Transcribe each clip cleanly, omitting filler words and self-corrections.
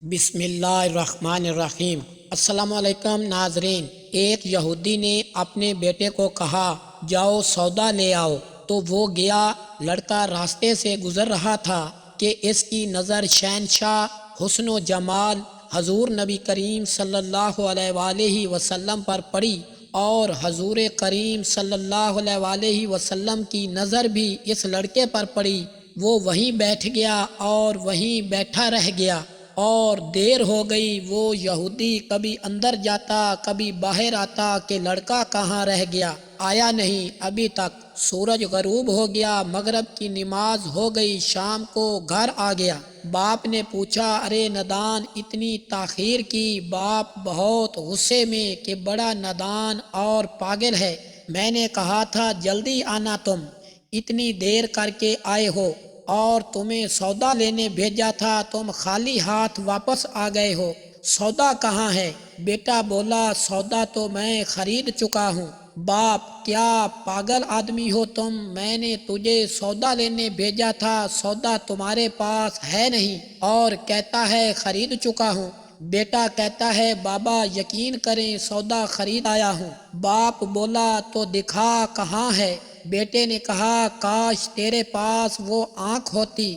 بسم اللہ الرحمن الرحیم۔ السلام علیکم ناظرین۔ ایک یہودی نے اپنے بیٹے کو کہا جاؤ سودا لے آؤ، تو وہ گیا۔ لڑکا راستے سے گزر رہا تھا کہ اس کی نظر شہنشاہ حسن و جمال حضور نبی کریم صلی اللہ علیہ وآلہ وسلم پر پڑی، اور حضور کریم صلی اللہ علیہ وآلہ وسلم کی نظر بھی اس لڑکے پر پڑی۔ وہ وہیں بیٹھ گیا اور وہیں بیٹھا رہ گیا، اور دیر ہو گئی۔ وہ یہودی کبھی اندر جاتا کبھی باہر آتا کہ لڑکا کہاں رہ گیا، آیا نہیں ابھی تک۔ سورج غروب ہو گیا، مغرب کی نماز ہو گئی، شام کو گھر آ گیا۔ باپ نے پوچھا ارے ندان اتنی تاخیر کی؟ باپ بہت غصے میں کہ بڑا ندان اور پاگل ہے، میں نے کہا تھا جلدی آنا، تم اتنی دیر کر کے آئے ہو، اور تمہیں سودا لینے بھیجا تھا، تم خالی ہاتھ واپس آ گئے ہو، سودا کہاں ہے؟ بیٹا بولا سودا تو میں خرید چکا ہوں۔ باپ کیا پاگل آدمی ہو تم، میں نے تجھے سودا لینے بھیجا تھا، سودا تمہارے پاس ہے نہیں، اور کہتا ہے خرید چکا ہوں۔ بیٹا کہتا ہے بابا یقین کریں سودا خرید آیا ہوں۔ باپ بولا تو دکھا کہاں ہے؟ بیٹے نے کہا کاش تیرے پاس وہ آنکھ ہوتی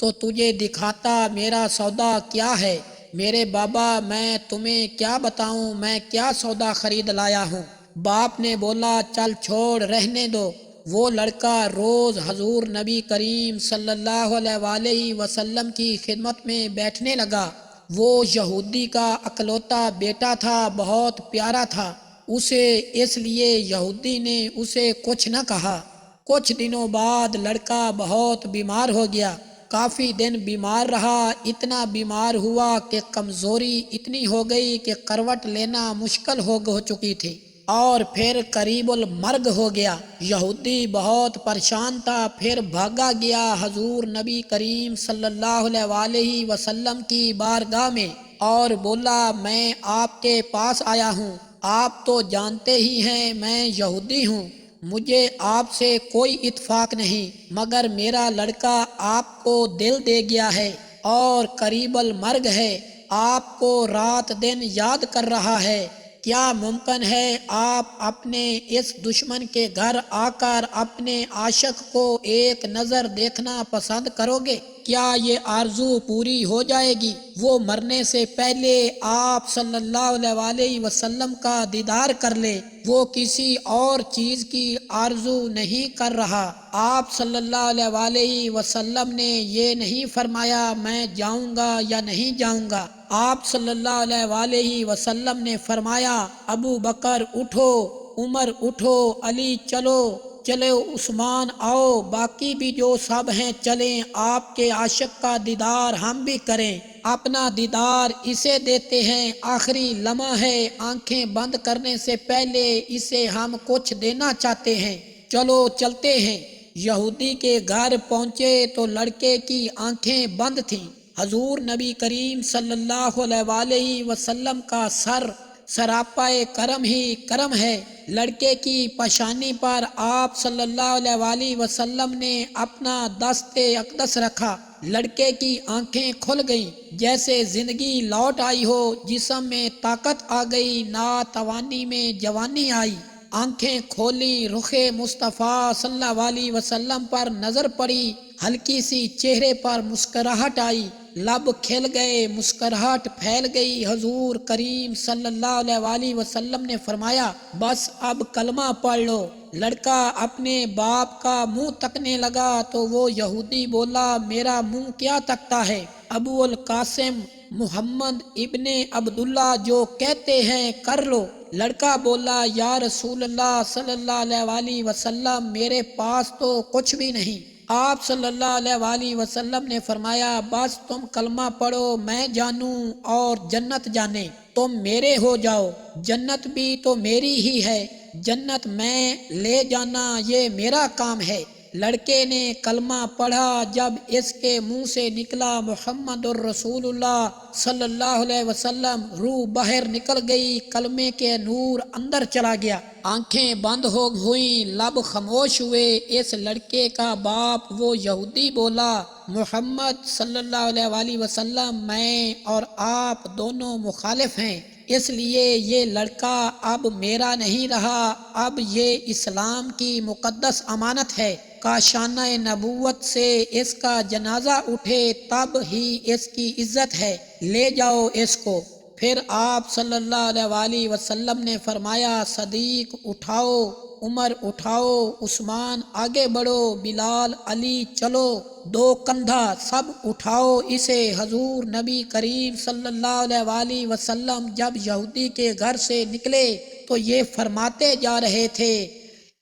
تو تجھے دکھاتا میرا سودا کیا ہے۔ میرے بابا میں تمہیں کیا بتاؤں میں کیا سودا خرید لایا ہوں۔ باپ نے بولا چل چھوڑ رہنے دو۔ وہ لڑکا روز حضور نبی کریم صلی اللہ علیہ وآلہ وسلم کی خدمت میں بیٹھنے لگا۔ وہ یہودی کا اکلوتا بیٹا تھا، بہت پیارا تھا اسے، اس لیے یہودی نے اسے کچھ نہ کہا۔ کچھ دنوں بعد لڑکا بہت بیمار ہو گیا، کافی دن بیمار رہا، اتنا بیمار ہوا کہ کمزوری اتنی ہو گئی کہ کروٹ لینا مشکل ہو چکی تھی، اور پھر قریب المرگ ہو گیا۔ یہودی بہت پریشان تھا، پھر بھاگا گیا حضور نبی کریم صلی اللہ علیہ وآلہ وسلم کی بارگاہ میں، اور بولا میں آپ کے پاس آیا ہوں، آپ تو جانتے ہی ہیں میں یہودی ہوں، مجھے آپ سے کوئی اتفاق نہیں، مگر میرا لڑکا آپ کو دل دے گیا ہے اور قریب المرگ ہے، آپ کو رات دن یاد کر رہا ہے۔ کیا ممکن ہے آپ اپنے اس دشمن کے گھر آ کر اپنے عاشق کو ایک نظر دیکھنا پسند کرو گے؟ کیا یہ آرزو پوری ہو جائے گی؟ وہ مرنے سے پہلے آپ صلی اللہ علیہ وآلہ وسلم کا دیدار کر لے، وہ کسی اور چیز کی آرزو نہیں کر رہا۔ آپ صلی اللہ علیہ وآلہ وسلم نے یہ نہیں فرمایا میں جاؤں گا یا نہیں جاؤں گا، آپ صلی اللہ علیہ وآلہ وسلم نے فرمایا ابو بکر اٹھو، عمر اٹھو، علی چلو، چلے عثمان آؤ، باقی بھی جو سب ہیں چلیں، آپ کے عاشق کا دیدار ہم بھی کریں۔ اپنا دیدار اسے دیتے ہیں، آخری لمحہ ہے، آنکھیں بند کرنے سے پہلے اسے ہم کچھ دینا چاہتے ہیں، چلو چلتے ہیں۔ یہودی کے گھر پہنچے تو لڑکے کی آنکھیں بند تھیں۔ حضور نبی کریم صلی اللہ علیہ وآلہ وسلم کا سر سراپائے کرم ہی کرم ہے۔ لڑکے کی پیشانی پر آپ صلی اللہ علیہ وآلہ وسلم نے اپنا دست اقدس رکھا، لڑکے کی آنکھیں کھل گئیں، جیسے زندگی لوٹ آئی ہو، جسم میں طاقت آ گئی، ناتوانی میں جوانی آئی۔ آنکھیں کھولی، رخ مصطفیٰ صلی اللہ علیہ وسلم پر نظر پڑی، ہلکی سی چہرے پر مسکراہٹ آئی، لب کھل گئے، مسکراہٹ پھیل گئی۔ حضور کریم صلی اللہ علیہ وآلہ وسلم نے فرمایا بس اب کلمہ پڑھ لو۔ لڑکا اپنے باپ کا منہ تکنے لگا تو وہ یہودی بولا میرا منہ کیا تکتا ہے؟ ابو القاسم محمد ابن عبداللہ جو کہتے ہیں کر لو۔ لڑکا بولا یا رسول اللہ صلی اللہ علیہ وآلہ وسلم میرے پاس تو کچھ بھی نہیں۔ آپ صلی اللہ علیہ وآلہ وسلم نے فرمایا بس تم کلمہ پڑھو، میں جانوں اور جنت جانے، تم میرے ہو جاؤ، جنت بھی تو میری ہی ہے، جنت میں لے جانا یہ میرا کام ہے۔ لڑکے نے کلمہ پڑھا، جب اس کے منہ سے نکلا محمد الرسول اللہ صلی اللہ علیہ وسلم، روح باہر نکل گئی، کلمے کے نور اندر چلا گیا، آنکھیں بند ہوئیں، لب خاموش ہوئے۔ اس لڑکے کا باپ وہ یہودی بولا محمد صلی اللہ علیہ وآلہ وسلم میں اور آپ دونوں مخالف ہیں، اس لیے یہ لڑکا اب میرا نہیں رہا، اب یہ اسلام کی مقدس امانت ہے۔ کاشانہ نبوت سے اس کا جنازہ اٹھے تب ہی اس کی عزت ہے، لے جاؤ اس کو۔ پھر آپ صلی اللہ علیہ وآلہ وسلم نے فرمایا، صدیق اٹھاؤ، عمر اٹھاؤ، عثمان آگے بڑھو، بلال، علی چلو، دو کندھا سب اٹھاؤ اسے۔ حضور نبی کریم صلی اللہ علیہ وآلہ وسلم جب یہودی کے گھر سے نکلے تو یہ فرماتے جا رہے تھے،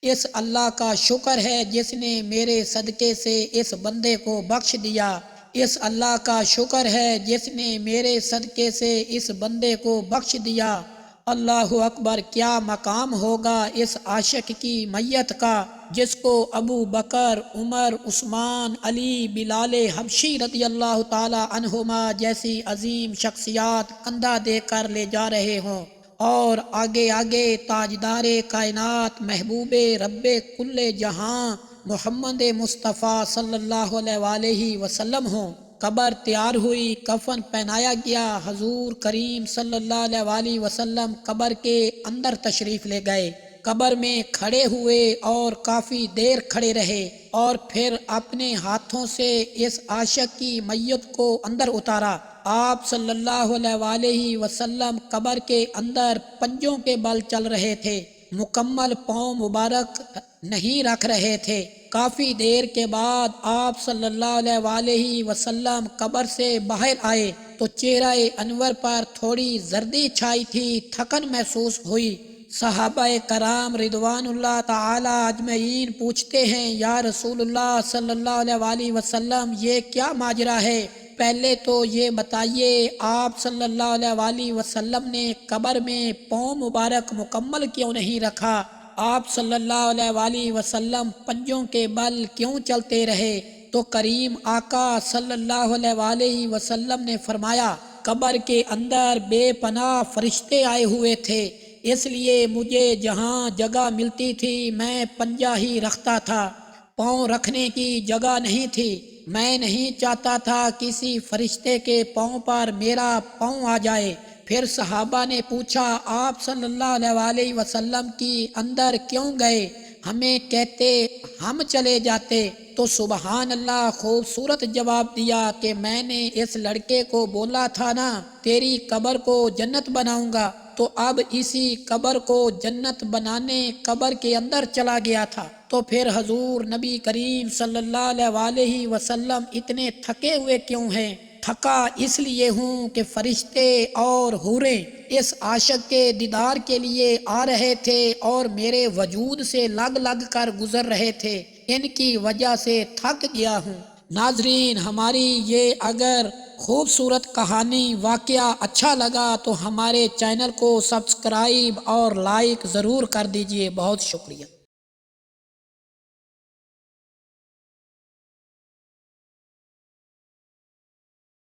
اس اللہ کا شکر ہے جس نے میرے صدقے سے اس بندے کو بخش دیا، اس اللہ کا شکر ہے جس نے میرے صدقے سے اس بندے کو بخش دیا۔ اللہ اکبر، کیا مقام ہوگا اس عاشق کی میت کا جس کو ابو بکر، عمر، عثمان، علی، بلال حبشی رضی اللہ تعالی عنہما جیسی عظیم شخصیات کندھا دے کر لے جا رہے ہوں، اور آگے آگے تاجدار کائنات، محبوب رب کل جہاں محمد مصطفیٰ صلی اللہ علیہ وآلہ وسلم ہوں۔ قبر تیار ہوئی، کفن پہنایا گیا، حضور کریم صلی اللہ علیہ وآلہ وسلم قبر کے اندر تشریف لے گئے، قبر میں کھڑے ہوئے اور کافی دیر کھڑے رہے، اور پھر اپنے ہاتھوں سے اس عاشق کی میت کو اندر اتارا۔ آپ صلی اللہ علیہ وآلہ وسلم قبر کے اندر پنجوں کے بل چل رہے تھے، مکمل پاؤں مبارک نہیں رکھ رہے تھے۔ کافی دیر کے بعد آپ صلی اللہ علیہ وآلہ وسلم قبر سے باہر آئے تو چہرہ انور پر تھوڑی زردی چھائی تھی، تھکن محسوس ہوئی۔ صحابہ کرام رضوان اللہ تعالی اجمعین پوچھتے ہیں، یا رسول اللہ صلی اللہ علیہ وآلہ وسلم یہ کیا ماجرا ہے؟ پہلے تو یہ بتائیے آپ صلی اللہ علیہ وآلہ وسلم نے قبر میں پاؤں مبارک مکمل کیوں نہیں رکھا؟ آپ صلی اللہ علیہ وآلہ وسلم پنجوں کے بل کیوں چلتے رہے؟ تو کریم آقا صلی اللہ علیہ وآلہ وسلم نے فرمایا، قبر کے اندر بے پناہ فرشتے آئے ہوئے تھے، اس لیے مجھے جہاں جگہ ملتی تھی میں پنجہ ہی رکھتا تھا، پاؤں رکھنے کی جگہ نہیں تھی۔ میں نہیں چاہتا تھا کسی فرشتے کے پاؤں پر میرا پاؤں آ جائے۔ پھر صحابہ نے پوچھا، آپ صلی اللہ علیہ وآلہ وسلم کی اندر کیوں گئے؟ ہمیں کہتے ہم چلے جاتے۔ تو سبحان اللہ، خوبصورت جواب دیا کہ میں نے اس لڑکے کو بولا تھا نا تیری قبر کو جنت بناؤں گا، تو اب اسی قبر کو جنت بنانے قبر کے اندر چلا گیا تھا۔ تو پھر حضور نبی کریم صلی اللہ علیہ وآلہ وسلم اتنے تھکے ہوئے کیوں ہیں؟ تھکا اس لیے ہوں کہ فرشتے اور حوریں اس عاشق کے دیدار کے لیے آ رہے تھے اور میرے وجود سے لگ لگ کر گزر رہے تھے، ان کی وجہ سے تھک گیا ہوں۔ ناظرین، ہماری یہ اگر خوبصورت کہانی واقعہ اچھا لگا تو ہمارے چینل کو سبسکرائب اور لائک ضرور کر دیجئے۔ بہت شکریہ۔